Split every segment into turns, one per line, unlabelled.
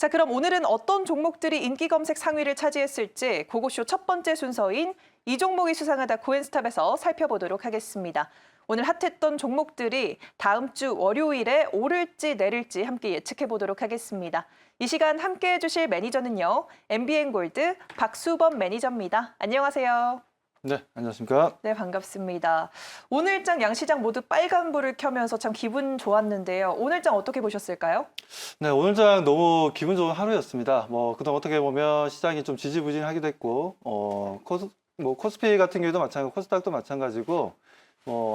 자, 그럼 오늘은 어떤 종목들이 인기 검색 상위를 차지했을지 고고쇼 첫 번째 순서인 이 종목이 수상하다 코인스탑에서 살펴보도록 하겠습니다. 오늘 핫했던 종목들이 다음 주 월요일에 오를지 내릴지 함께 예측해 보도록 하겠습니다. 이 시간 함께 해주실 매니저는요, MBN골드 박수범 매니저입니다. 안녕하세요.
네, 안녕하십니까.
네, 반갑습니다. 오늘장 양시장 모두 빨간불을 켜면서 참 기분 좋았는데요. 오늘장 어떻게 보셨을까요?
네, 오늘장 너무 기분 좋은 하루였습니다. 그동안 어떻게 보면 시장이 좀 지지부진하기도 했고, 코스피 같은 경우도 마찬가지고, 코스닥도 마찬가지고,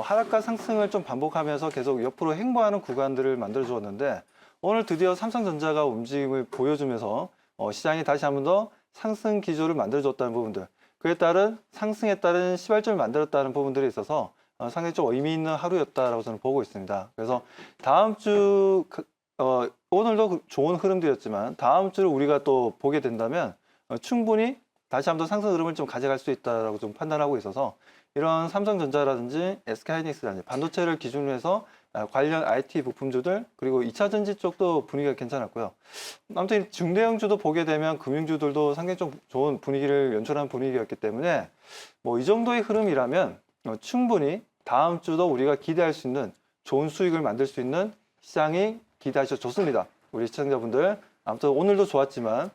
하락과 상승을 좀 반복하면서 계속 옆으로 행보하는 구간들을 만들어 주었는데, 오늘 드디어 삼성전자가 움직임을 보여주면서, 시장이 다시 한 번 더 상승 기조를 만들어 줬다는 부분들, 그에 따른 상승에 따른 시발점을 만들었다는 부분들이 있어서 상당히 좀 의미 있는 하루였다라고 저는 보고 있습니다. 그래서 다음 주, 오늘도 좋은 흐름들이었지만 다음 주를 우리가 또 보게 된다면 충분히 다시 한번 상승 흐름을 좀 가져갈 수 있다라고 좀 판단하고 있어서 이런 삼성전자라든지 SK하이닉스라든지 반도체를 기준으로 해서 관련 IT 부품주들 그리고 2차 전지 쪽도 분위기가 괜찮았고요. 아무튼 중대형주도 보게 되면 금융주들도 상당히 좀 좋은 분위기를 연출한 분위기였기 때문에 이 정도의 흐름이라면 충분히 다음 주도 우리가 기대할 수 있는 좋은 수익을 만들 수 있는 시장이 기대하셔도 좋습니다. 우리 시청자분들 아무튼 오늘도 좋았지만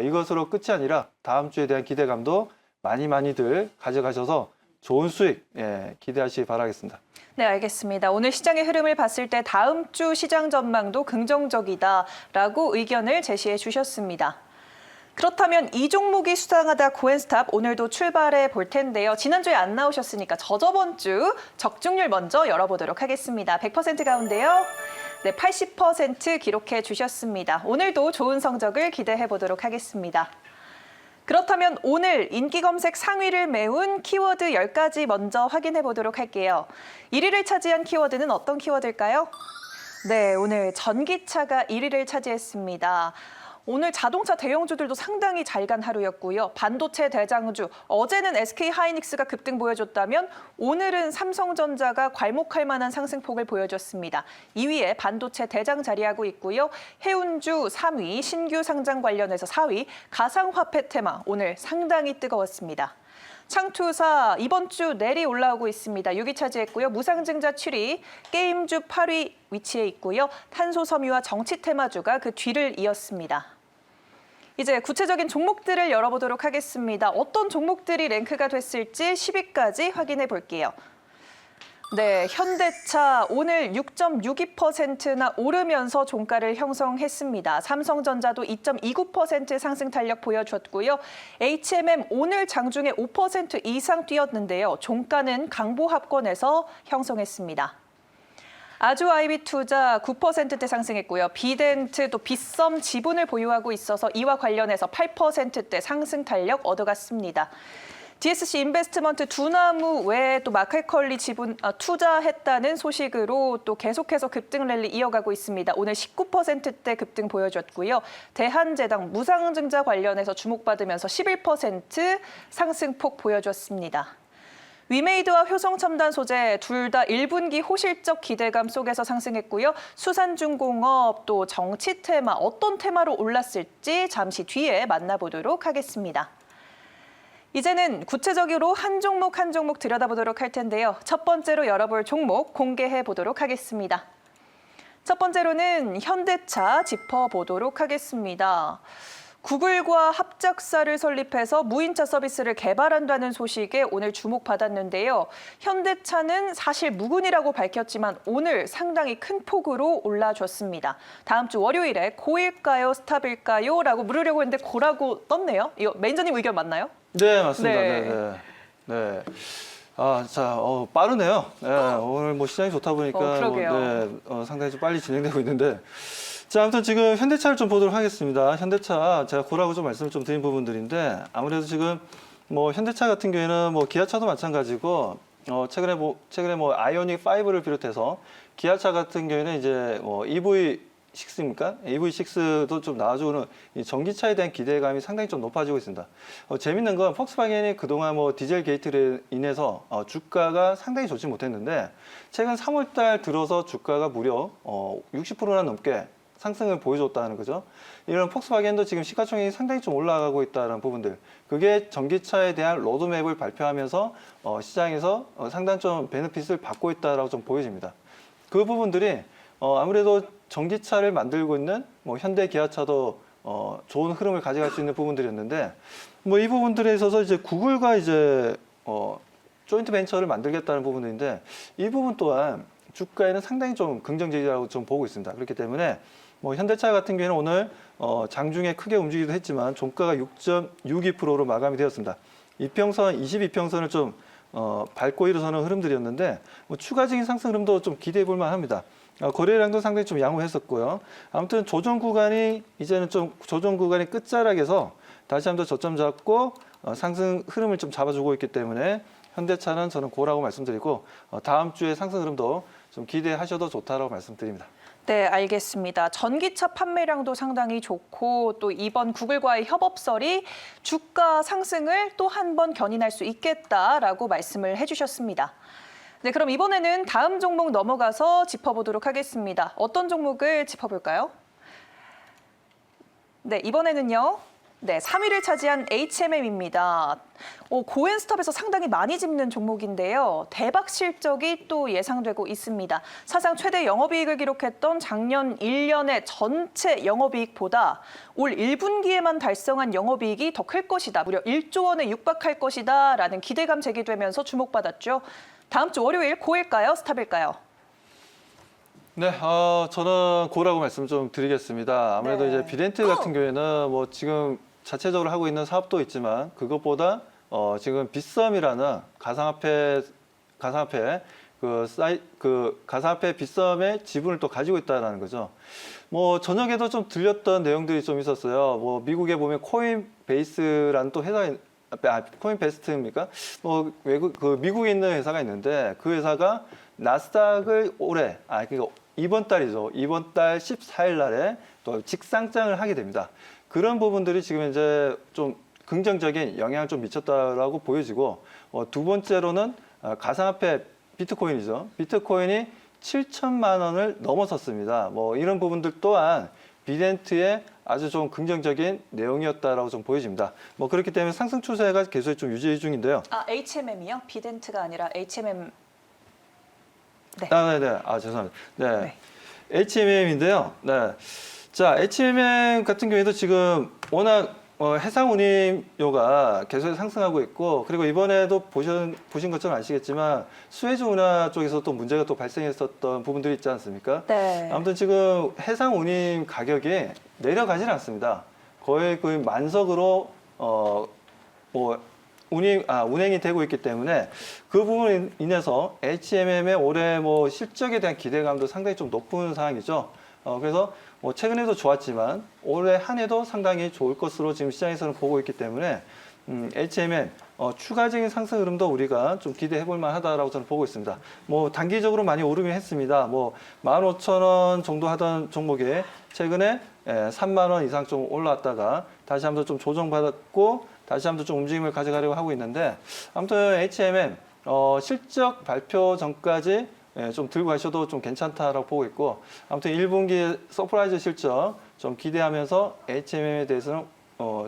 이것으로 끝이 아니라 다음 주에 대한 기대감도 많이들 가져가셔서 좋은 수익 기대하시기 바라겠습니다.
네, 알겠습니다. 오늘 시장의 흐름을 봤을 때 다음 주 시장 전망도 긍정적이다라고 의견을 제시해 주셨습니다. 그렇다면 이 종목이 수상하다 코인스탑 오늘도 출발해 볼 텐데요. 지난주에 안 나오셨으니까 저저번 주 적중률 먼저 열어보도록 하겠습니다. 100% 가운데요. 네, 80% 기록해 주셨습니다. 오늘도 좋은 성적을 기대해 보도록 하겠습니다. 그렇다면 오늘 인기 검색 상위를 메운 키워드 10가지 먼저 확인해 보도록 할게요. 1위를 차지한 키워드는 어떤 키워드일까요? 네, 오늘 전기차가 1위를 차지했습니다. 오늘 자동차 대형주들도 상당히 잘 간 하루였고요. 반도체 대장주, 어제는 SK하이닉스가 급등 보여줬다면 오늘은 삼성전자가 괄목할 만한 상승폭을 보여줬습니다. 2위에 반도체 대장 자리하고 있고요. 해운주 3위, 신규 상장 관련해서 4위, 가상화폐 테마 오늘 상당히 뜨거웠습니다. 창투사 이번 주 내리 올라오고 있습니다. 6위 차지했고요. 무상증자 7위, 게임주 8위 위치해 있고요. 탄소섬유와 정치 테마주가 그 뒤를 이었습니다. 이제 구체적인 종목들을 열어보도록 하겠습니다. 어떤 종목들이 랭크가 됐을지 10위까지 확인해 볼게요. 네, 현대차 오늘 6.62%나 오르면서 종가를 형성했습니다. 삼성전자도 2.29% 상승 탄력 보여줬고요. HMM 오늘 장중에 5% 이상 뛰었는데요. 종가는 강보합권에서 형성했습니다. 아주아이비투자 9%대 상승했고요. 비덴트 또 빗썸 지분을 보유하고 있어서 이와 관련해서 8%대 상승 탄력 얻어갔습니다. DSC 인베스트먼트 두나무 외에 또 마켓컬리 지분 투자했다는 소식으로 또 계속해서 급등 랠리 이어가고 있습니다. 오늘 19%대 급등 보여줬고요. 대한제당 무상증자 관련해서 주목받으면서 11% 상승폭 보여줬습니다. 위메이드와 효성첨단 소재 둘 다 1분기 호실적 기대감 속에서 상승했고요. 수산중공업 또 정치 테마 어떤 테마로 올랐을지 잠시 뒤에 만나보도록 하겠습니다. 이제는 구체적으로 한 종목 한 종목 들여다보도록 할 텐데요. 첫 번째로 열어볼 종목 공개해 보도록 하겠습니다. 첫 번째로는 현대차 짚어보도록 하겠습니다. 구글과 합작사를 설립해서 무인차 서비스를 개발한다는 소식에 오늘 주목받았는데요. 현대차는 사실 무근이라고 밝혔지만 오늘 상당히 큰 폭으로 올라줬습니다. 다음 주 월요일에 고일까요, 스탑일까요? 라고 물으려고 했는데 고라고 떴네요. 이거 매니저님 의견 맞나요?
네, 맞습니다.
네.
네. 빠르네요. 네, 오늘 시장이 좋다 보니까
그러게요.
상당히 좀 빨리 진행되고 있는데. 자, 아무튼 지금 현대차를 좀 보도록 하겠습니다. 현대차 제가 고라고 좀 말씀을 좀 드린 부분들인데 아무래도 지금 현대차 같은 경우에는 기아차도 마찬가지고 최근에 아이오닉 5를 비롯해서 기아차 같은 경우에는 이제 EV6입니까? EV6도 좀 나와주는 이 전기차에 대한 기대감이 상당히 좀 높아지고 있습니다. 재밌는 건 폭스바겐이 그동안 디젤 게이트로 인해서 주가가 상당히 좋지 못했는데 최근 3월 달 들어서 주가가 무려 60%나 넘게 상승을 보여줬다는 거죠. 이런 폭스바겐도 지금 시가총액이 상당히 좀 올라가고 있다는 부분들. 그게 전기차에 대한 로드맵을 발표하면서 시장에서 상당히 좀 베네핏을 받고 있다라고 좀 보여집니다. 그 부분들이 아무래도 전기차를 만들고 있는 뭐 현대 기아차도 좋은 흐름을 가져갈 수 있는 부분들이었는데 뭐 이 부분들에 있어서 이제 구글과 이제 조인트 벤처를 만들겠다는 부분인데 이 부분 또한 주가에는 상당히 좀 긍정적이라고 좀 보고 있습니다. 그렇기 때문에 뭐 현대차 같은 경우에는 오늘 장중에 크게 움직이기도 했지만 종가가 6.62%로 마감이 되었습니다. 이평선, 22평선을 좀 밟고 일어서는 흐름들이었는데 뭐 추가적인 상승 흐름도 좀 기대해 볼 만합니다. 거래량도 상당히 좀 양호했었고요. 아무튼 조정 구간이 이제는 좀 조정 구간이 끝자락에서 다시 한번 저점 잡고 상승 흐름을 좀 잡아주고 있기 때문에 현대차는 저는 고라고 말씀드리고 다음 주에 상승 흐름도 좀 기대하셔도 좋다라고 말씀드립니다.
네, 알겠습니다. 전기차 판매량도 상당히 좋고 또 이번 구글과의 협업설이 주가 상승을 또 한 번 견인할 수 있겠다라고 말씀을 해주셨습니다. 네, 그럼 이번에는 다음 종목 넘어가서 짚어보도록 하겠습니다. 어떤 종목을 짚어볼까요? 네, 이번에는요. 네, 3위를 차지한 HMM입니다. 고엔스톱에서 상당히 많이 짚는 종목인데요. 대박 실적이 또 예상되고 있습니다. 사상 최대 영업이익을 기록했던 작년 1년의 전체 영업이익보다 올 1분기에만 달성한 영업이익이 더 클 것이다. 무려 1조 원에 육박할 것이다. 라는 기대감 제기되면서 주목받았죠. 다음 주 월요일 고일까요? 스탑일까요?
네, 저는 고라고 말씀 좀 드리겠습니다. 아무래도
네.
이제 비덴트 같은 경우에는 뭐 지금 자체적으로 하고 있는 사업도 있지만 그것보다 지금 빗썸이라는 가상화폐 가상화폐 빗썸의 지분을 또 가지고 있다는 거죠. 뭐 저녁에도 좀 들렸던 내용들이 좀 있었어요. 뭐 미국에 보면 코인베이스라는 또 회사가 코인베스트입니까? 뭐 외국 미국에 있는 회사가 있는데 그 회사가 나스닥을 올해 그러니까 이번 달이죠. 이번 달 14일 날에 또 직상장을 하게 됩니다. 그런 부분들이 지금 이제 좀 긍정적인 영향을 좀 미쳤다라고 보여지고 두 번째로는 가상화폐 비트코인이죠. 비트코인이 7천만 원을 넘어섰습니다. 뭐 이런 부분들 또한 비덴트의 아주 좀 긍정적인 내용이었다라고 좀 보여집니다. 뭐 그렇기 때문에 상승 추세가 계속 좀 유지 중인데요.
HMM이요? 비덴트가 아니라 HMM. 네.
네네. 죄송합니다. 네. HMM인데요. 네. 자, HMM 같은 경우에도 지금 워낙 해상운임료가 계속 상승하고 있고, 그리고 이번에도 보신 것처럼 아시겠지만 수에즈 운하 쪽에서 또 문제가 또 발생했었던 부분들이 있지 않습니까?
네.
아무튼 지금 해상운임 가격이 내려가지는 않습니다. 거의 그 만석으로 운행이 되고 있기 때문에 그 부분에 인해서 HMM의 올해 뭐 실적에 대한 기대감도 상당히 좀 높은 상황이죠. 그래서 최근에도 좋았지만 올해 한 해도 상당히 좋을 것으로 지금 시장에서는 보고 있기 때문에 HMM 추가적인 상승 흐름도 우리가 좀 기대해 볼 만하다라고 저는 보고 있습니다. 뭐 단기적으로 많이 오르긴 했습니다. 뭐 15,000원 정도 하던 종목이 최근에 3만 원 이상 좀 올라왔다가 다시 한번 좀 조정받았고 다시 한번 좀 움직임을 가져가려고 하고 있는데 아무튼 HMM 실적 발표 전까지 좀 들고 가셔도 좀 괜찮다라고 보고 있고 아무튼 1분기 서프라이즈 실적 좀 기대하면서 HMM에 대해서는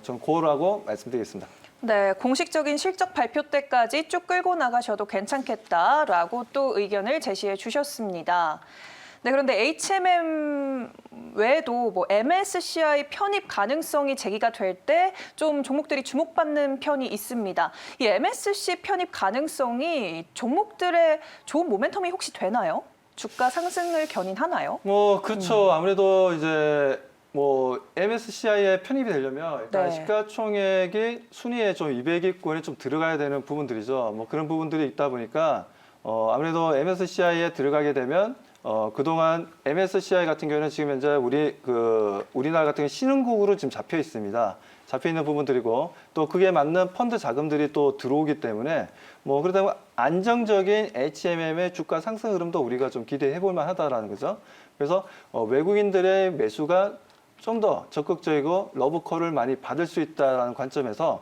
좀 고르라고 말씀드리겠습니다.
네, 공식적인 실적 발표 때까지 쭉 끌고 나가셔도 괜찮겠다라고 또 의견을 제시해 주셨습니다. 네, 그런데 HMM 외에도 뭐 MSCI 편입 가능성이 제기가 될 때 좀 종목들이 주목받는 편이 있습니다. 이 MSCI 편입 가능성이 종목들의 좋은 모멘텀이 혹시 되나요? 주가 상승을 견인하나요?
그렇죠. 아무래도 이제 MSCI에 편입이 되려면 일단
네.
시가총액이 순위에 좀 200위권에 좀 들어가야 되는 부분들이죠. 그런 부분들이 있다 보니까 아무래도 MSCI에 들어가게 되면 그동안 MSCI 같은 경우는 지금 현재 우리나라 같은 경우 신흥국으로 지금 잡혀 있습니다. 잡혀 있는 부분들이고 또 그게 맞는 펀드 자금들이 또 들어오기 때문에 그렇다고 안정적인 HMM의 주가 상승 흐름도 우리가 좀 기대해 볼 만하다라는 거죠. 그래서 외국인들의 매수가 좀 더 적극적이고 러브콜을 많이 받을 수 있다는 관점에서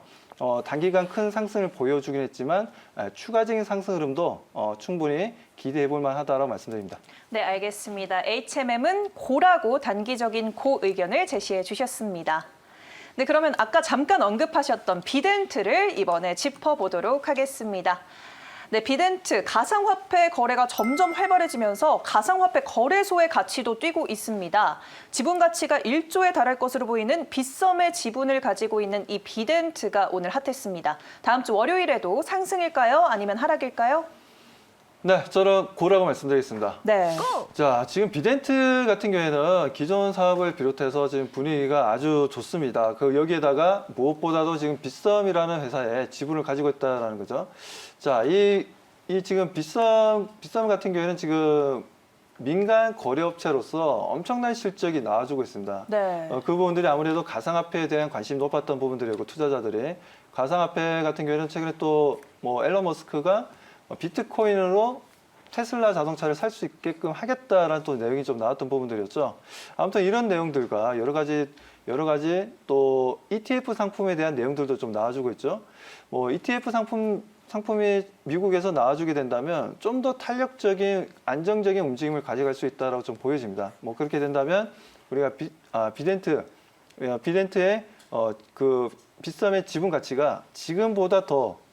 단기간 큰 상승을 보여주긴 했지만 추가적인 상승 흐름도 충분히 기대해 볼 만하다라고 말씀드립니다.
네, 알겠습니다. HMM은 고라고 단기적인 고 의견을 제시해 주셨습니다. 네, 그러면 아까 잠깐 언급하셨던 비덴트를 이번에 짚어보도록 하겠습니다. 네, 비덴트 가상화폐 거래가 점점 활발해지면서 가상화폐 거래소의 가치도 뛰고 있습니다. 지분 가치가 1조에 달할 것으로 보이는 빗썸의 지분을 가지고 있는 이 비덴트가 오늘 핫했습니다. 다음 주 월요일에도 상승일까요? 아니면 하락일까요?
네, 저는 고라고 말씀드리겠습니다.
네.
자, 지금 비덴트 같은 경우에는 기존 사업을 비롯해서 지금 분위기가 아주 좋습니다. 여기에다가 무엇보다도 지금 빗썸이라는 회사에 지분을 가지고 있다는 거죠. 자, 이 지금 빗썸 같은 경우에는 지금 민간 거래업체로서 엄청난 실적이 나와주고 있습니다.
네.
그 부분들이 아무래도 가상화폐에 대한 관심이 높았던 부분들이고 투자자들이 가상화폐 같은 경우에는 최근에 또 뭐 앨런 머스크가 비트코인으로 테슬라 자동차를 살 수 있게끔 하겠다라는 또 내용이 좀 나왔던 부분들이었죠. 아무튼 이런 내용들과 여러 가지 또 ETF 상품에 대한 내용들도 좀 나와주고 있죠. 뭐 ETF 상품이 미국에서 나와주게 된다면 좀 더 탄력적인 안정적인 움직임을 가져갈 수 있다라고 좀 보여집니다. 뭐 그렇게 된다면 우리가 비덴트의 그 빗썸의 지분 가치가 지금보다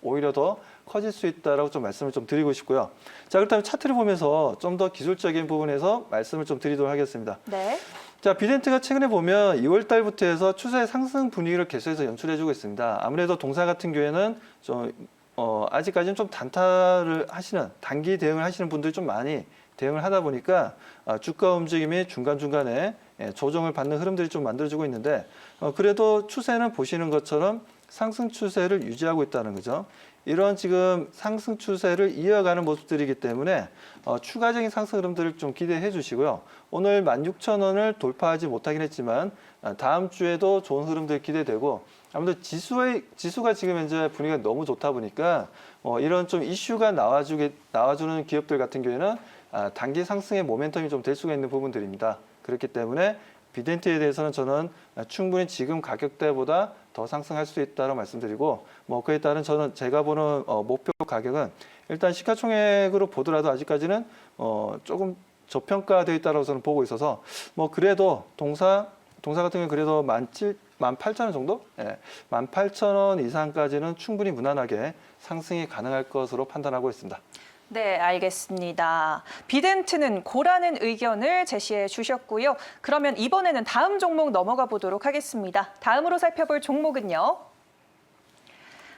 오히려 더 커질 수 있다라고 좀 말씀을 좀 드리고 싶고요. 자, 그렇다면 차트를 보면서 좀 더 기술적인 부분에서 말씀을 좀 드리도록 하겠습니다.
네.
자, 비덴트가 최근에 보면 2월 달부터 해서 추세 상승 분위기를 계속해서 연출해주고 있습니다. 아무래도 동사 같은 경우에는 좀 아직까지는 좀 단기 대응을 하시는 분들이 좀 많이 대응을 하다 보니까 주가 움직임이 중간중간에 조정을 받는 흐름들이 좀 만들어지고 있는데 그래도 추세는 보시는 것처럼 상승 추세를 유지하고 있다는 거죠. 이런 지금 상승 추세를 이어가는 모습들이기 때문에 추가적인 상승 흐름들을 좀 기대해 주시고요. 오늘 16,000원을 돌파하지 못하긴 했지만 다음 주에도 좋은 흐름들 기대되고 아무래도 지수가 지금 현재 분위기가 너무 좋다 보니까 이런 좀 이슈가 나와주는 기업들 같은 경우에는 단기 상승의 모멘텀이 좀 될 수가 있는 부분들입니다. 그렇기 때문에 비덴트에 대해서는 저는 충분히 지금 가격대보다 더 상승할 수 있다고 말씀드리고 뭐 그에 따른 제가 보는 목표 가격은 일단 시가총액으로 보더라도 아직까지는 조금 저평가되어 있다고 저는 보고 있어서 뭐 그래도 동사 같은 경우는 그래도 18,000원 정도? 예, 18,000원 이상까지는 충분히 무난하게 상승이 가능할 것으로 판단하고 있습니다.
네, 알겠습니다. 비덴트는 고라는 의견을 제시해 주셨고요. 그러면 이번에는 다음 종목 넘어가 보도록 하겠습니다. 다음으로 살펴볼 종목은요.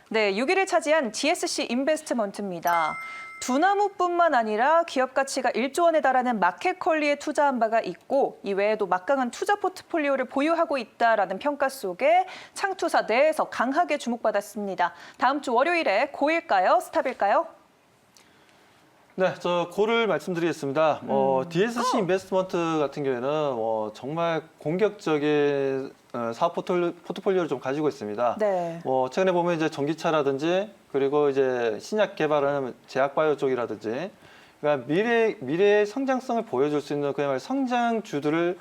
네, 6위를 차지한 GSC 인베스트먼트입니다. 두나무뿐만 아니라 기업 가치가 1조 원에 달하는 마켓컬리에 투자한 바가 있고 이외에도 막강한 투자 포트폴리오를 보유하고 있다라는 평가 속에 창투사 내에서 강하게 주목받았습니다. 다음 주 월요일에 고일까요? 스탑일까요?
네, 저 고를 말씀드리겠습니다. DSC 인베스트먼트 같은 경우에는 정말 공격적인 사업 포트폴리오를 좀 가지고 있습니다.
네.
최근에 보면 이제 전기차라든지 그리고 이제 신약 개발하는 제약바이오 쪽이라든지 그러니까 미래의 성장성을 보여줄 수 있는 그야말로 성장주들을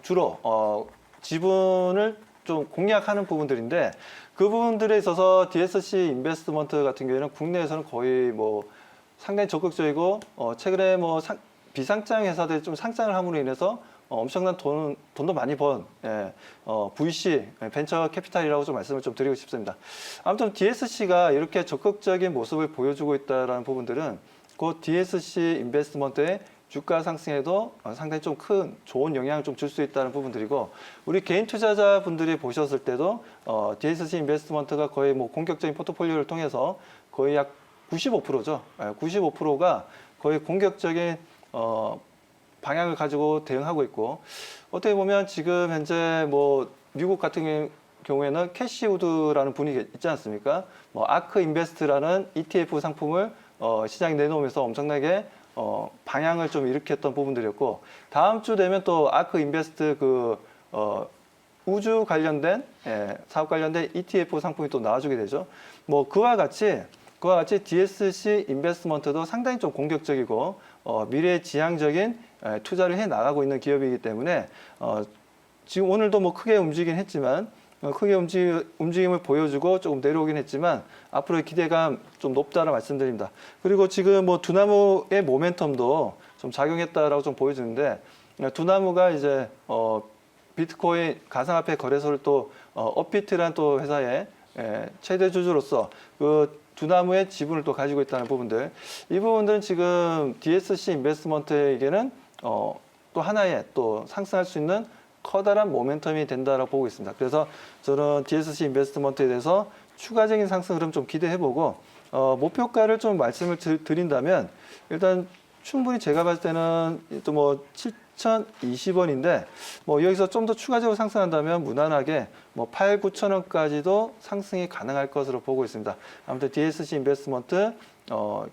주로 지분을 좀 공략하는 부분들인데 그 부분들에 있어서 DSC 인베스트먼트 같은 경우에는 국내에서는 거의 상당히 적극적이고 최근에 비상장 회사들이 좀 상장을 함으로 인해서 엄청난 돈도 많이 번 VC 벤처 캐피탈이라고 좀 말씀을 좀 드리고 싶습니다. 아무튼 DSC가 이렇게 적극적인 모습을 보여주고 있다는 부분들은 그 DSC 인베스트먼트의 주가 상승에도 상당히 좀 큰 좋은 영향을 좀 줄 수 있다는 부분들이고 우리 개인 투자자분들이 보셨을 때도 DSC 인베스트먼트가 거의 공격적인 포트폴리오를 통해서 거의 약 95%죠. 95%가 거의 공격적인 방향을 가지고 대응하고 있고 어떻게 보면 지금 현재 미국 같은 경우에는 캐시우드라는 분위기 있지 않습니까? 아크 인베스트라는 ETF 상품을 시장에 내놓으면서 엄청나게 방향을 좀 일으켰던 부분들이었고 다음 주 되면 또 아크 인베스트 우주 관련된 사업 관련된 ETF 상품이 또 나와주게 되죠. 그와 같이 DSC 인베스트먼트도 상당히 좀 공격적이고 미래지향적인 투자를 해 나가고 있는 기업이기 때문에 지금 오늘도 크게 움직이긴 했지만 크게 움직임을 보여주고 조금 내려오긴 했지만 앞으로의 기대감 좀 높다는 말씀드립니다. 그리고 지금 뭐 두나무의 모멘텀도 좀 작용했다라고 좀 보여주는데 두나무가 이제 비트코인 가상화폐 거래소를 또 업비트란 또 회사의 최대 주주로서 그 두나무의 지분을 또 가지고 있다는 부분들, 이 부분들은 지금 DSC 인베스트먼트에게는 또 하나의 또 상승할 수 있는 커다란 모멘텀이 된다라고 보고 있습니다. 그래서 저는 DSC 인베스트먼트에 대해서 추가적인 상승 흐름 좀 기대해보고 목표가를 좀 말씀을 드린다면 일단 충분히 제가 봤을 때는 또 뭐 7,020원인데 뭐 여기서 좀 더 추가적으로 상승한다면 무난하게 뭐 8, 9천 원까지도 상승이 가능할 것으로 보고 있습니다. 아무튼 DSC 인베스트먼트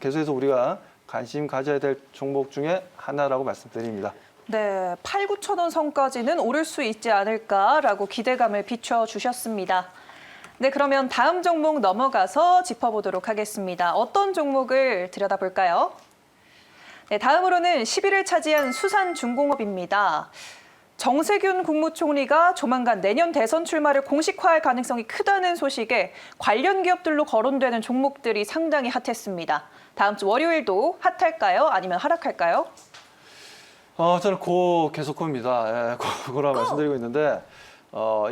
계속해서 우리가 관심 가져야 될 종목 중에 하나라고 말씀드립니다.
네, 8, 9천 원 선까지는 오를 수 있지 않을까라고 기대감을 비춰주셨습니다. 네, 그러면 다음 종목 넘어가서 짚어보도록 하겠습니다. 어떤 종목을 들여다볼까요? 네, 다음으로는 10위를 차지한 수산중공업입니다. 정세균 국무총리가 조만간 내년 대선 출마를 공식화할 가능성이 크다는 소식에 관련 기업들로 거론되는 종목들이 상당히 핫했습니다. 다음 주 월요일도 핫할까요? 아니면 하락할까요?
저는 계속 고입니다. 예, 고라고 말씀드리고 있는데,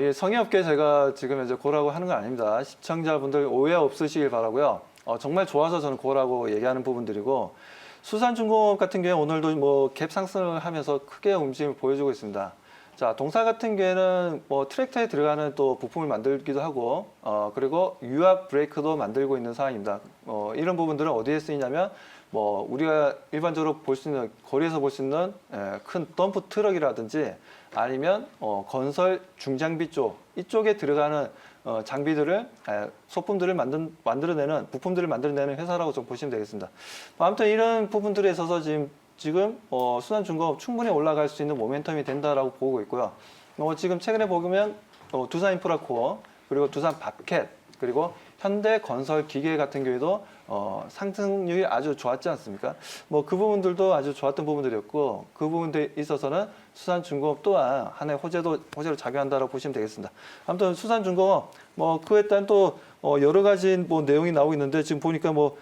이 성의없게 제가 지금 이제 고라고 하는 건 아닙니다. 시청자분들 오해 없으시길 바라고요. 정말 좋아서 저는 고라고 얘기하는 부분들이고, 수산중공업 같은 경우에 오늘도 뭐 갭 상승을 하면서 크게 움직임을 보여주고 있습니다. 자, 동사 같은 경우에는 뭐 트랙터에 들어가는 또 부품을 만들기도 하고, 그리고 유압 브레이크도 만들고 있는 상황입니다. 이런 부분들은 어디에 쓰이냐면, 뭐 우리가 일반적으로 볼 수 있는 거리에서 볼 수 있는 큰 덤프 트럭이라든지 아니면 건설 중장비 쪽 이쪽에 들어가는 장비들을 소품들을 만들어내는 부품들을 만들어내는 회사라고 좀 보시면 되겠습니다. 아무튼 이런 부분들에 있어서 지금 수산중공업 충분히 올라갈 수 있는 모멘텀이 된다라고 보고 있고요. 지금 최근에 보면 두산인프라코어 그리고 두산바켓 그리고 현대건설기계 같은 경우에도 상승률이 아주 좋았지 않습니까? 뭐 그 부분들도 아주 좋았던 부분들이었고 그 부분에 있어서는 수산중공업 또한 하나의 호재로 작용한다고 보시면 되겠습니다. 아무튼 수산중공업 뭐 그에 따른 또 여러 가지 뭐 내용이 나오고 있는데 지금 보니까 뭐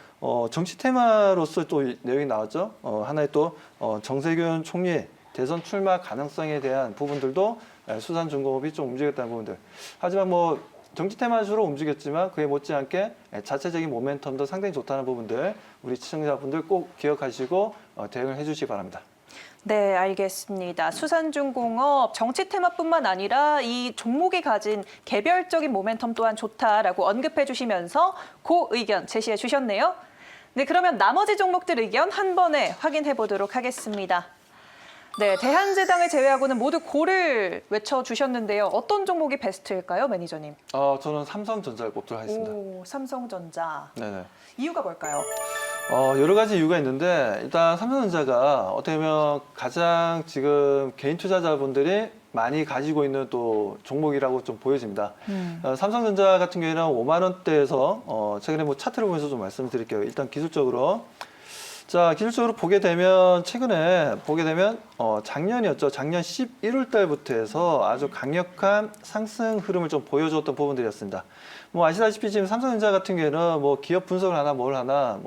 정치 테마로서 또 내용이 나왔죠. 하나의 또 정세균 총리 대선 출마 가능성에 대한 부분들도 수산중공업이 좀 움직였다는 부분들. 하지만 뭐 정치 테마주로 움직였지만 그에 못지않게 자체적인 모멘텀도 상당히 좋다는 부분들 우리 시청자분들 꼭 기억하시고 대응을 해주시기 바랍니다.
네, 알겠습니다. 수산중공업 정치 테마뿐만 아니라 이 종목이 가진 개별적인 모멘텀 또한 좋다라고 언급해 주시면서 그 의견 제시해 주셨네요. 네, 그러면 나머지 종목들 의견 한 번에 확인해 보도록 하겠습니다. 네, 대한제당을 제외하고는 모두 고를 외쳐주셨는데요. 어떤 종목이 베스트일까요, 매니저님?
저는 삼성전자를 꼽도록 하겠습니다.
오, 삼성전자.
네네.
이유가 뭘까요?
여러 가지 이유가 있는데 일단 삼성전자가 어떻게 보면 가장 지금 개인 투자자분들이 많이 가지고 있는 또 종목이라고 좀 보여집니다. 삼성전자 같은 경우에는 5만 원대에서 최근에 뭐 차트를 보면서 좀 말씀드릴게요. 일단 기술적으로. 자, 기술적으로 최근에 보게 되면, 작년이었죠. 작년 11월 달부터 해서 아주 강력한 상승 흐름을 좀 보여줬던 부분들이었습니다. 뭐, 아시다시피 지금 삼성전자 같은 경우에는 뭐, 기업 분석을 하나 뭘 하나,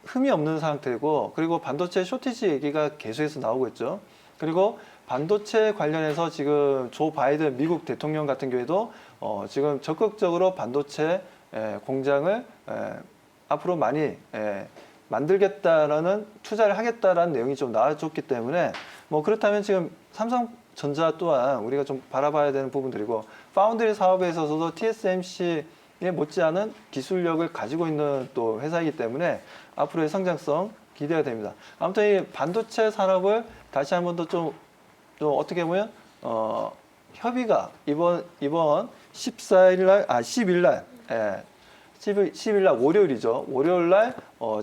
흠이 없는 상태고, 그리고 반도체 쇼티지 얘기가 계속해서 나오고 있죠. 그리고 반도체 관련해서 지금 조 바이든 미국 대통령 같은 경우에도, 지금 적극적으로 반도체 공장을 앞으로 많이 만들겠다라는 투자를 하겠다라는 내용이 좀 나와줬기 때문에 뭐 그렇다면 지금 삼성전자 또한 우리가 좀 바라봐야 되는 부분들이고 파운드리 사업에 있어서도 TSMC에 못지않은 기술력을 가지고 있는 또 회사이기 때문에 앞으로의 성장성 기대가 됩니다. 아무튼 이 반도체 산업을 다시 한 번 더 좀 어떻게 보면 협의가 이번 10일 날 10일 날 월요일이죠. 월요일 날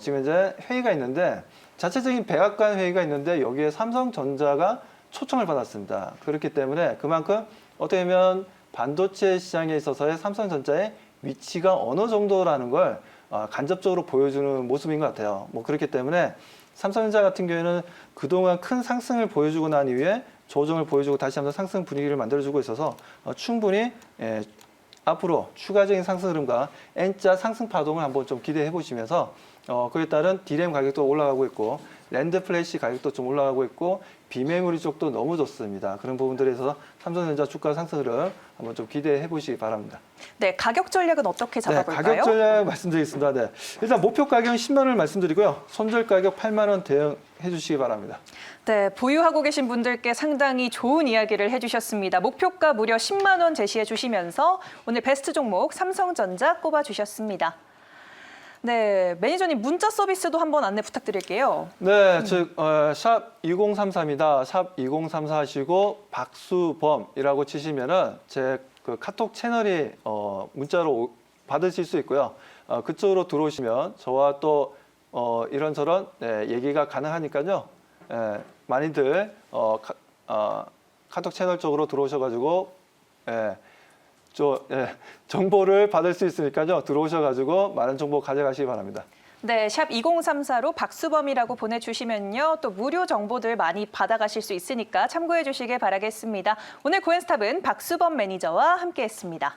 지금 이제 회의가 있는데 자체적인 백악관 회의가 있는데 여기에 삼성전자가 초청을 받았습니다. 그렇기 때문에 그만큼 어떻게 보면 반도체 시장에 있어서의 삼성전자의 위치가 어느 정도라는 걸 간접적으로 보여주는 모습인 것 같아요. 뭐 그렇기 때문에 삼성전자 같은 경우에는 그동안 큰 상승을 보여주고 난 이후에 조정을 보여주고 다시 한번 상승 분위기를 만들어주고 있어서 충분히 앞으로 추가적인 상승 흐름과 N자 상승 파동을 한번 좀 기대해 보시면서 그에 따른 D램 가격도 올라가고 있고 랜드 플래시 가격도 좀 올라가고 있고 비메모리 쪽도 너무 좋습니다. 그런 부분들에 있어서 삼성전자 주가 상승 흐름 한번 좀 기대해 보시기 바랍니다.
네, 가격 전략은 어떻게 잡아볼까요?
가격 전략 말씀드리겠습니다. 네, 일단 목표 가격은 10만 원을 말씀드리고요. 손절 가격 8만 원 대응해 주시기 바랍니다.
네, 보유하고 계신 분들께 상당히 좋은 이야기를 해주셨습니다. 목표가 무려 10만 원 제시해 주시면서 오늘 베스트 종목 삼성전자 꼽아주셨습니다. 네, 매니저님 문자 서비스도 한번 안내 부탁드릴게요.
네, 즉 샵 2033이다. 샵 2034 하시고 박수범이라고 치시면은 제 그 카톡 채널이 문자로 받으실 수 있고요. 그쪽으로 들어오시면 저와 또 이런저런 얘기가 가능하니까요. 많이들 카톡 채널 쪽으로 들어오셔가지고 정보를 받을 수 있으니까요. 들어오셔가지고 많은 정보 가져가시기 바랍니다.
네, 샵 2034로 박수범이라고 보내주시면요. 또 무료 정보들 많이 받아가실 수 있으니까 참고해 주시길 바라겠습니다. 오늘 고엔스탑은 박수범 매니저와 함께했습니다.